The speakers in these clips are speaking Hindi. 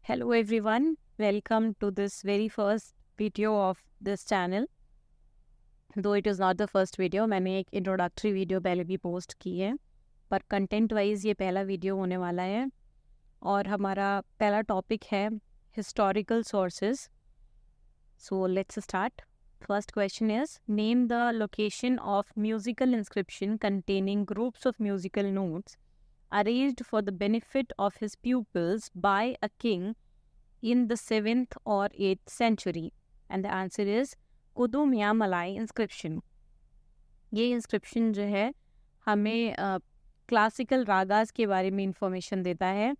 Hello everyone, welcome to this very first video of this channel. Though it is not the first video, मैंने एक introductory video पहले भी post की है, पर content wise ये पहला video होने वाला है और हमारा पहला topic है historical sources. So let's start. First question is, name the location of musical inscription containing groups of musical notes arranged for the benefit of his pupils by a king in the 7th or 8th century. And the answer is कुदुमिया मलाई इंस्क्रिप्शन. ये इंस्क्रिप्शन जो है हमें क्लासिकल रागास के बारे में इंफॉर्मेशन देता है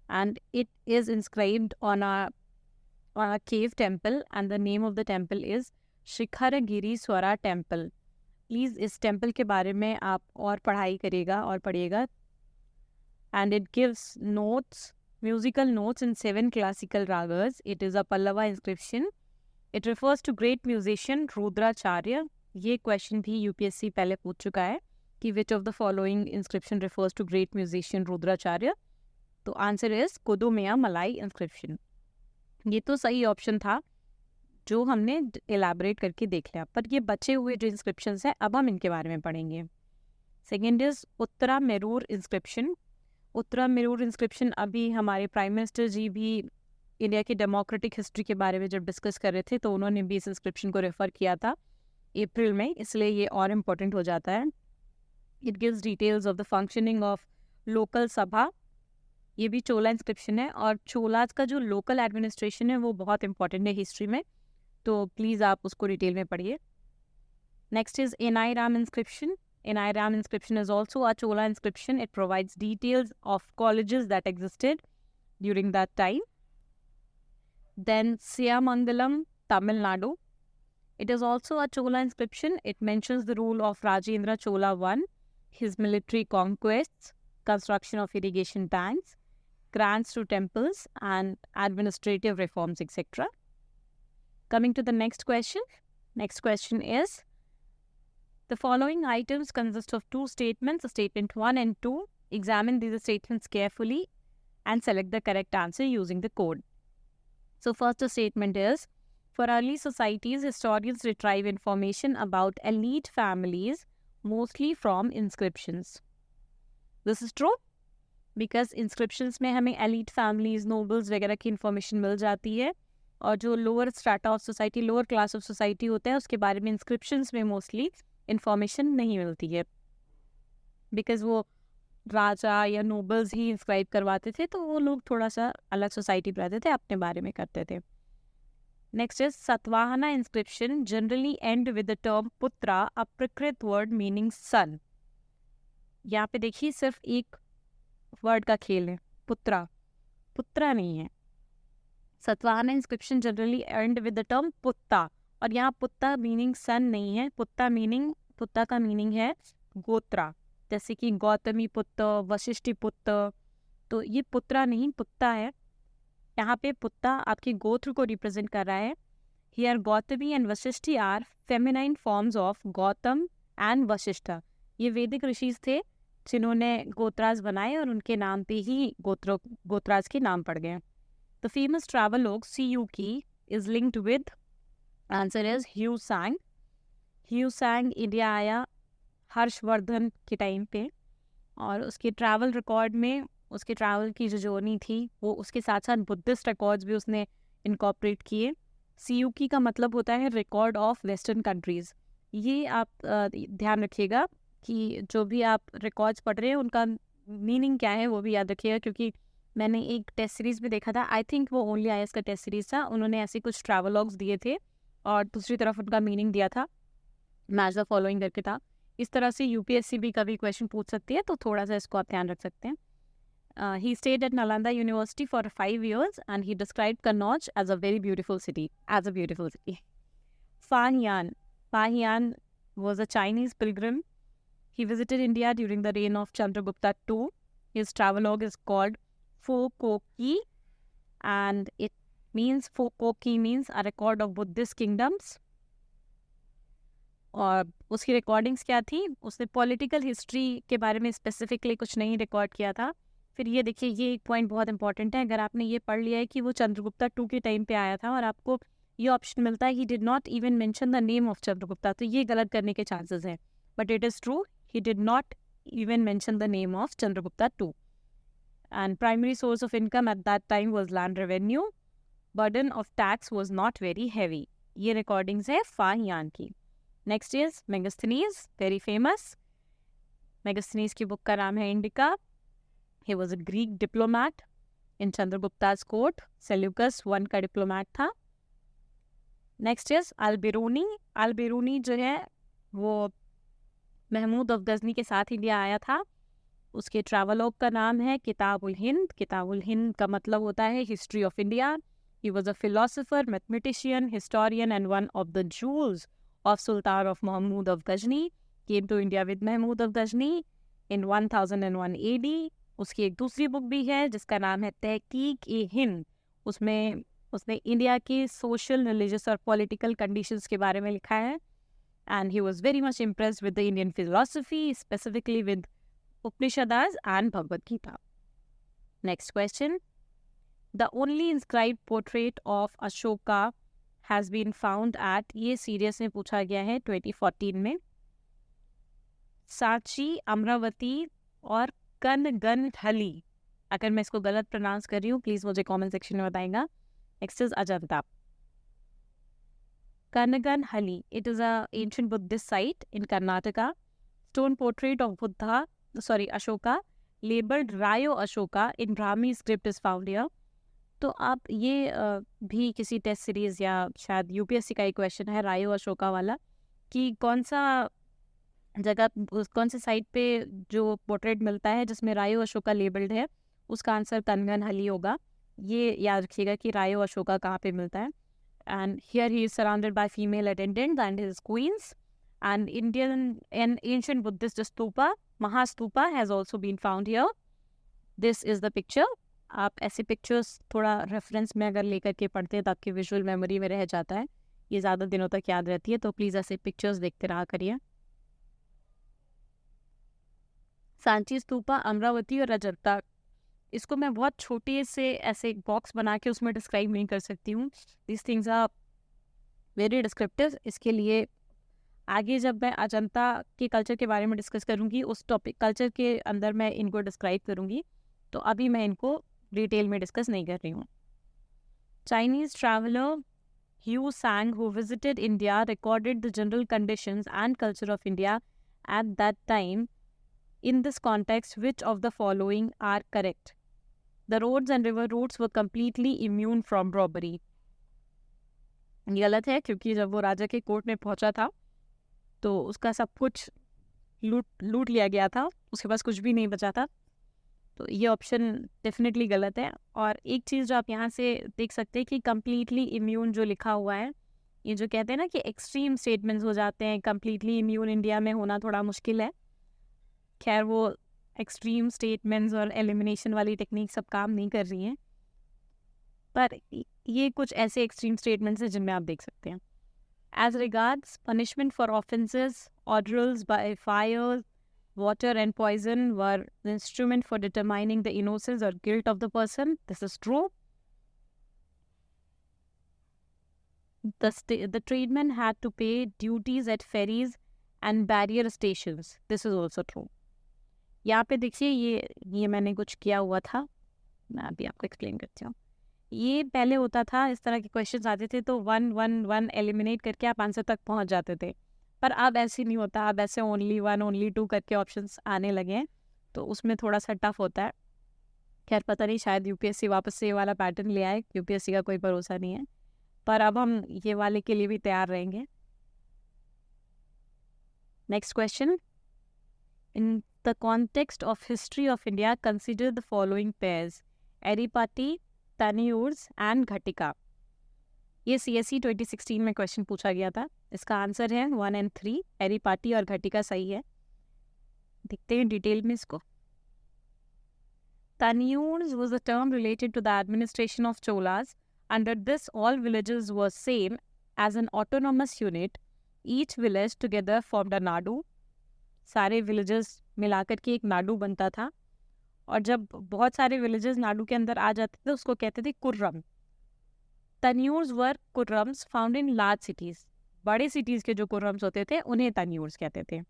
and it is inscribed on a cave temple and the name of the temple is Shikhargiri Swara temple. Please इस टेम्पल के बारे में आप और पढ़ाई करिएगा और पढ़िएगा. And it gives musical notes in 7 classical ragas. It is a Pallava inscription. It refers to great musician Rudracharya. ये question भी UPSC पहले पूछ चुका है कि which of the following inscription refers to great musician Rudracharya. तो answer is कुदुमिया मलाई inscription. ये तो सही ऑप्शन था जो हमने elaborate करके देख लिया, पर ये बचे हुए जो inscriptions हैं अब हम इनके बारे में पढ़ेंगे. Second is Uttara Merur inscription. Uttara Merur inscription अभी हमारे प्राइम मिनिस्टर जी भी इंडिया की डेमोक्रेटिक हिस्ट्री के बारे में जब डिस्कस कर रहे थे तो उन्होंने भी इस इंस्क्रिप्शन को रेफ़र किया था अप्रैल में, इसलिए ये और इम्पोर्टेंट हो जाता है. It gives details of the functioning of local सभा. ये भी चोला इंस्क्रिप्शन है और चोलाज का जो लोकल एडमिनिस्ट्रेशन है वो बहुत इंपॉर्टेंट है हिस्ट्री में, तो प्लीज़ आप उसको डिटेल में पढ़िए. Next is एनाई Ram inscription. Enai Ram inscription is also a Chola inscription. It provides details of colleges that existed during that time. Then Siyamangalam, Tamil Nadu. It is also a Chola inscription. It mentions the rule of Rajendra Chola I, his military conquests, construction of irrigation tanks, grants to temples, and administrative reforms, etc. Coming to the next question. Next question is, the following items consist of two statements, statement 1 and 2. Examine these statements carefully and select the correct answer using the code. So first statement is, for early societies, historians retrieve information about elite families mostly from inscriptions. This is true because inscriptions में हमें elite families, nobles वगैरह की information मिल जाती है और जो lower strata of society, lower class of society होता है उसके बारे में inscriptions में mostly इंफॉर्मेशन नहीं मिलती है बिकॉज वो राजा या नोबल्स ही इंस्क्राइब करवाते थे, तो वो लोग थोड़ा सा अलग सोसाइटी में रहते थे, अपने बारे में करते थे. Next is Satavahana inscription generally end with the term पुत्रा, अ प्रकृत वर्ड मीनिंग सन. यहाँ पे देखिए सिर्फ एक वर्ड का खेल है, पुत्रा, पुत्रा नहीं है. Satavahana inscription generally end with the term पुत्ता, और यहाँ पुत्ता मीनिंग सन नहीं है. पुत्ता का मीनिंग है गोत्रा, जैसे कि गौतमी पुत्र, वशिष्ठी पुत्र. तो ये पुत्रा नहीं, पुत्ता है. यहाँ पे पुत्ता आपके गोत्र को रिप्रेजेंट कर रहा है. Here Gautami and Vashishthi are feminine forms of Gautam and Vashishtha. ये वैदिक ऋषिज थे जिन्होंने गोत्राज बनाए और उनके नाम पे ही गोत्राज के नाम पड़ गए. The famous travelogue Siyuki is linked with, answer is Hiuen Tsang. Hiuen सांग इंडिया आया हर्षवर्धन के टाइम पे और उसके ट्रैवल रिकॉर्ड में उसके ट्रैवल की जो जर्नी थी वो उसके साथ साथ बुद्धिस्ट रिकॉर्ड्स भी उसने इनकॉर्पोरेट किए. सीयूकी का मतलब होता है रिकॉर्ड ऑफ वेस्टर्न कंट्रीज़. ये आप ध्यान रखिएगा कि जो भी आप रिकॉर्ड्स पढ़ रहे हैं उनका मीनिंग क्या है वो भी याद रखिएगा, क्योंकि मैंने एक टेस्ट सीरीज़ में देखा था, आई थिंक वो ओनली IAS का टेस्ट सीरीज़ था, उन्होंने ऐसे कुछ ट्रैवलॉग्स दिए थे और दूसरी तरफ उनका मीनिंग दिया था, मैच द फॉलोइंग करके था. इस तरह से UPSC भी कभी क्वेश्चन पूछ सकती है, तो थोड़ा सा इसको आप ध्यान रख सकते हैं. He stayed at Nalanda University for 5 years and he described Kannauj as a very beautiful city. Fahian was a Chinese pilgrim. He visited India during the reign of Chandragupta II. His travelogue is called Fokoki and it means Fokoki means a record of Buddhist kingdoms. और उसकी रिकॉर्डिंग्स क्या थी, उसने पॉलिटिकल हिस्ट्री के बारे में स्पेसिफिकली कुछ नहीं रिकॉर्ड किया था, फिर ये देखिए, ये एक पॉइंट बहुत इंपॉर्टेंट है। अगर आपने ये पढ़ लिया है कि वो चंद्रगुप्ता 2 के टाइम पे आया था और आपको ये ऑप्शन मिलता है, he did not even mention the name of Chandragupta, तो ये गलत करने के चांसेस हैं। But it is true, he did not even mention the name of Chandragupta II. And primary source of income at that time was land revenue. Burden of tax was not very heavy. ये recordings है फाहियान की. Next is Megasthenes, very famous. Megasthenes की बुक का नाम है Indica. He was a Greek diplomat in Chandragupta's court. Seleucus I का diplomat था. Next is Al-Biruni. Al-Biruni जो है वो महमूद ऑफ गजनी के साथ इंडिया आया था. उसके ट्रैवलॉग का नाम है किताबुल हिंद. किताबुल हिंद का मतलब होता है history of India. He was a philosopher, mathematician, historian and one of the jewels of sultan of Mahmud of Ghazni. Came to India with Mahmud of Ghazni in 1001 AD. उसकी एक दूसरी बुक भी है जिसका नाम है तहकीक-ए-हिंद. उसमें उसने इंडिया के सोशल, रिलीजियस और पॉलिटिकल कंडीशंस के बारे में लिखा है. And he was very much impressed with the Indian philosophy, specifically with Upanishads and Bhagavad Gita. Next question. The only inscribed portrait of Ashoka has been found at, ये सीरियस में पूछा गया है 2014 में, सांची, अमरावती और कनगनहली. अगर मैं इसको गलत प्रोनाउंस कर रही हूँ प्लीज़ मुझे कमेंट सेक्शन में बताएगा. Next is Ajanta. Kanaganhalli, it is a ancient Buddhist site in Karnataka. Stone portrait of Ashoka, labeled Rayo Ashoka in Brahmi script is found here. तो आप ये भी किसी टेस्ट सीरीज या शायद यूपीएससी का एक क्वेश्चन है रायो अशोका वाला, कि कौन सा जगह, कौन से साइट पे जो पोर्ट्रेट मिलता है जिसमें रायो अशोका लेबल्ड है, उसका आंसर कनगनहली होगा. ये याद रखिएगा कि रायो अशोका कहाँ पे मिलता है. And here he is surrounded by female attendants and his queens. And Indian and ancient Buddhist stupa, Mahastupa, has also been found here. This is the picture. आप ऐसे पिक्चर्स थोड़ा रेफरेंस में अगर लेकर के पढ़ते हैं तो आपकी विजुअल मेमोरी में रह जाता है, ये ज़्यादा दिनों तक याद रहती है. तो प्लीज़ ऐसे पिक्चर्स देखते रहा करिए. सांची स्तूपा, अमरावती और अजंता, इसको मैं बहुत छोटे से ऐसे एक बॉक्स बना के उसमें डिस्क्राइब नहीं कर सकती हूँ. This things are very descriptive. इसके लिए आगे जब मैं अजंता के कल्चर के बारे में डिस्कस करूँगी, उस टॉपिक कल्चर के अंदर मैं इनको डिस्क्राइब करूँगी. तो अभी मैं इनको डिटेल में डिस्कस नहीं कर रही हूँ. चाइनीज़ ट्रैवलर ह्यू सांग who visited India recorded the general conditions and culture of India at that time. In this context, which of the following are correct? The roads and river routes were completely immune from robbery. ये गलत है क्योंकि जब वो राजा के कोर्ट में पहुंचा था तो उसका सब कुछ लूट लिया गया था, उसके पास कुछ भी नहीं बचा था. तो ये ऑप्शन डेफिनेटली गलत है. और एक चीज़ जो आप यहाँ से देख सकते हैं कि कम्प्लीटली इम्यून जो लिखा हुआ है, ये जो कहते हैं ना कि एक्सट्रीम स्टेटमेंट्स हो जाते हैं, कम्प्लीटली इम्यून इंडिया में होना थोड़ा मुश्किल है. खैर वो एक्सट्रीम स्टेटमेंट्स और एलिमिनेशन वाली टेक्निक सब काम नहीं कर रही हैं, पर ये कुछ ऐसे एक्सट्रीम स्टेटमेंट्स हैं जिनमें आप देख सकते हैं. As regards punishment for offences, ordeals by fire, water and poison were the instrument for determining the innocence or guilt of the person. This is true. The tradesmen had to pay duties at ferries and barrier stations. This is also true. यहाँ पे देखिए ये मैंने कुछ किया हुआ था, मैं अभी आपको एक्सप्लेन करती हूँ. ये पहले होता था, इस तरह के क्वेश्चंस आते थे तो 1 एलिमिनेट करके आप आंसर तक पहुँच जाते थे. पर अब ऐसे नहीं होता, अब ऐसे ओनली 1, ओनली 2 करके ऑप्शंस आने लगे हैं, तो उसमें थोड़ा सा टफ होता है. खैर पता नहीं, शायद यूपीएससी वापस से ये वाला पैटर्न ले आए. यूपीएससी का कोई भरोसा नहीं है, पर अब हम ये वाले के लिए भी तैयार रहेंगे. Next question. In the context of history of India consider the following pairs: eripatti, तनियूर्स एंड घटिका. ये CSE 2016 में क्वेश्चन पूछा गया था. इसका आंसर है 1 और 3. एरीपाटी और घटिका सही है. देखते हैं डिटेल में इसको. Taniyurs was a term related to the administration of Cholas. Under this, all villages were same as an autonomous unit. Each village together formed a nadu. सारे villages मिलाकर के एक नाडू बनता था. और जब बहुत सारे विलेजेस नाडू के अंदर आ जाते थे उसको कहते थे कुर्रम। तन्यूर्स वर कुर्रम्स फाउंड इन लार्ज सिटीज, बड़े सिटीज के जो कुर्रम्स होते थे उन्हें तन्यूर्स कहते थे।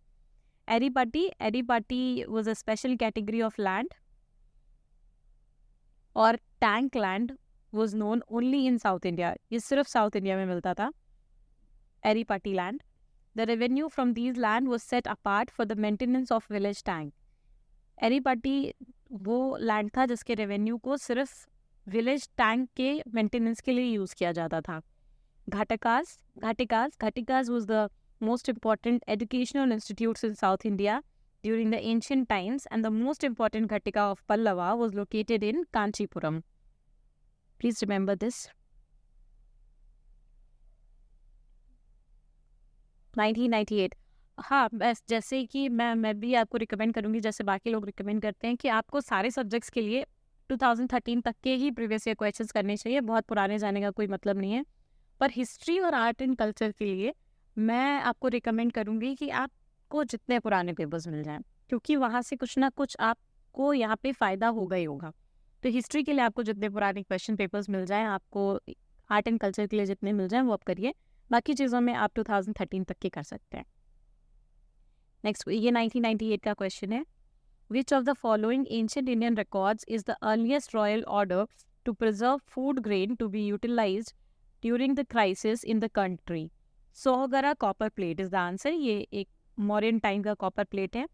Eripatti was a special category of land, और tank land was known only in south India, ये सिर्फ साउथ इंडिया में मिलता था eripatti land. The revenue from these land was set apart for the maintenance of village tank. Eripatti वो लैंड था जिसके रेवेन्यू को सिर्फ विलेज टैंक के मेंटेनेंस के लिए यूज किया जाता था। Ghatikas was the most important educational institutes in South India during the ancient times, and the most important Ghatika of Pallava was located in Kanchipuram. Please remember this. 1998. हाँ, बस जैसे कि मैं भी आपको रिकमेंड करूँगी, जैसे बाकी लोग रिकमेंड करते हैं कि आपको सारे सब्जेक्ट्स के लिए 2013 तक के ही प्रीवियस ईयर क्वेश्चंस करने चाहिए, बहुत पुराने जाने का कोई मतलब नहीं है। पर हिस्ट्री और आर्ट एंड कल्चर के लिए मैं आपको रिकमेंड करूँगी कि आपको जितने पुराने पेपर्स मिल जाएं, क्योंकि वहाँ से कुछ ना कुछ आपको यहाँ पे फ़ायदा होगा ही होगा। तो हिस्ट्री के लिए आपको जितने पुराने क्वेश्चन पेपर्स मिल जाएं, आपको आर्ट एंड कल्चर के लिए जितने मिल जाएं वो आप करिए, बाकी चीज़ों में आप 2013 तक के कर सकते हैं। नेक्स्ट, ये 1998 का क्वेश्चन है। Which of the following ancient Indian records is the earliest royal order to preserve food grain to be utilized during the crisis in the country? Sohagra copper plate is the answer. ये एक मौर्यन टाइम का कॉपर प्लेट है।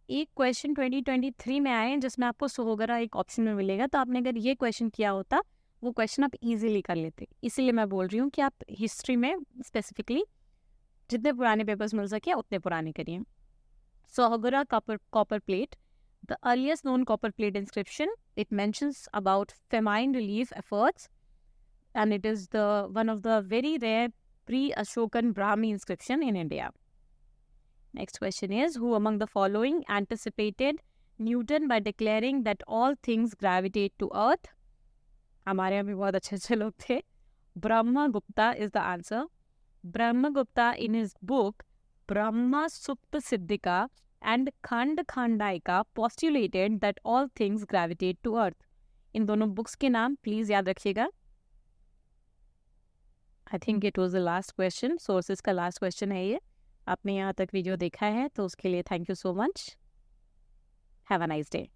एक क्वेश्चन 2023 में आए जिसमें आपको सोहगरा एक ऑप्शन में मिलेगा, तो आपने अगर ये क्वेश्चन किया होता वो क्वेश्चन आप इजीली कर लेते। इसीलिए मैं बोल रही हूँ कि आप हिस्ट्री में स्पेसिफिकली जितने पुराने पेपर्स मिल सके उतने पुराने करिए। Sohagara copper plate, the earliest known copper plate inscription. It mentions about famine relief efforts, and it is one of the very rare pre-Ashokan Brahmi inscription in India. Next question is, who among the following anticipated Newton by declaring that all things gravitate to earth? हमारे यहाँ भी बहुत अच्छे लोग थे। Brahmagupta is the answer. Brahmagupta in his book Brahma Supta Siddhika and Khand Khandaika postulated that all things gravitate to earth. इन दोनों बुक्स के नाम प्लीज याद रखिएगा। I think it was the last question, sources का लास्ट क्वेश्चन है ये। आपने यहाँ तक वीडियो देखा है तो उसके लिए thank you so much. Have a nice day.